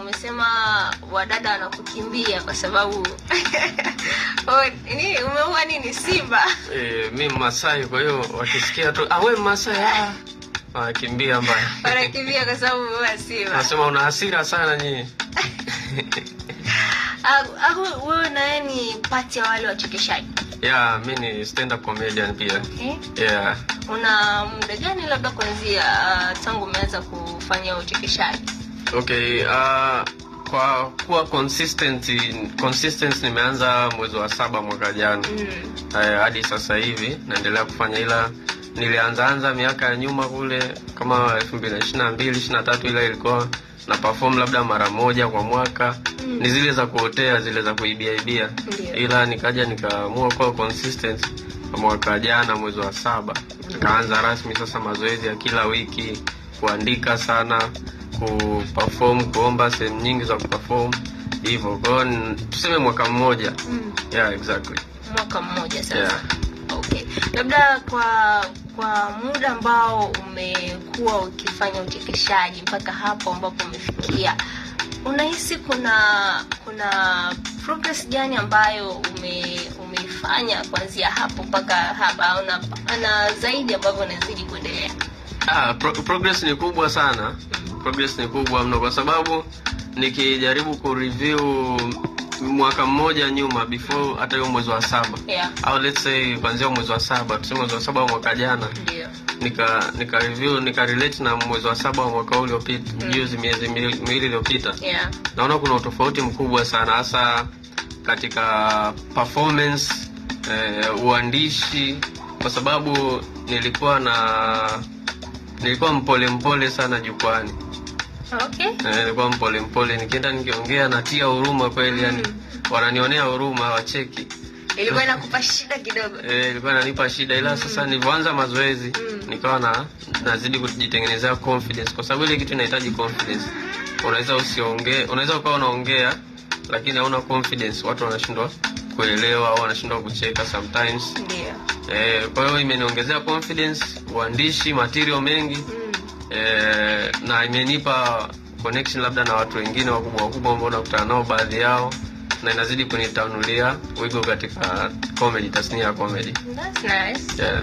umesema wadada wanakukimbia kwa sababu nini umeua nini simba? Mimi Masai, kwa hiyo wakisikia tu wewe Masai kimbia mbaya. Wanakimbia kwa sababu wewe simba. Nasema una hasira sana nyinyi. Wewe ni part ya wale wachekeshaji? Yeah, mimi ni stand up comedian pia. Okay. Yeah. Una muda gani labda kuanzia tangu umeanza kufanya uchekeshaji? Okay, kwa kuwa consistent nimeanza mwezi wa 7 mwaka jana. Hadi sasa hivi naendelea kufanya, ila nilianza miaka ya nyuma kule kama 2022 23, ila ilikuwa na perform labda mara moja kwa mwaka. Ni zile za kuotea, zile za kuibia. Ila nikaamua kuwa consistent mwaka jana mwezi wa 7. Nikaanza rasmi sasa mazoezi ya kila wiki, kuandika sana, kuperform, kuomba sehemu nyingi za kuperform hivyo. Kwa tuseme mwaka mmoja. Yeah, exactly. Mwaka mmoja sasa. Yeah. Okay. Labda kwa muda ambao umekuwa ukifanya uchekeshaji mpaka hapo ambapo umefikia, unahisi kuna progress gani ambayo umeifanya kuanzia hapo mpaka hapa, au na zaidi ambavyo unazidi kuendelea? Progress ni kubwa sana. Progress ni kubwa mno, kwa sababu nikijaribu kureview mwaka mmoja nyuma, before hata hiyo mwezi wa 7. Yeah. Au let's say kuanzia mwezi wa 7, tuseme mwezi wa 7 mwaka jana. Ndio. Nika review, nika relate na mwezi wa 7 mwaka uliopita, juzi miezi miwili iliyopita. Yeah. Naona kuna utofauti mkubwa sana, hasa katika performance, uandishi, kwa sababu nilikuwa mpole sana jukwani. Okay. Nilikuwa mpole, nikienda nikiongea natia huruma kweli, yani wananionea huruma, wacheki. Ilikuwa inakupa shida kidogo? Ilikuwa inanipa shida, ila sasa nilipoanza mazoezi nikawa nazidi kujitengenezea confidence, kwa sababu ile kitu inahitaji confidence. Unaweza ukawa unaongea lakini hauna confidence, watu wanashindwa kuelewa au wanashindwa kucheka sometimes. Ndio. Kwa hiyo imeniongezea confidence, uandishi, material mengi. Na imenipa connection labda na watu wengine wakubwa ambao nakutana nao baadhi yao, na inazidi kunitanulia wigo katika comedy, tasnia ya comedy. That's nice. Yeah.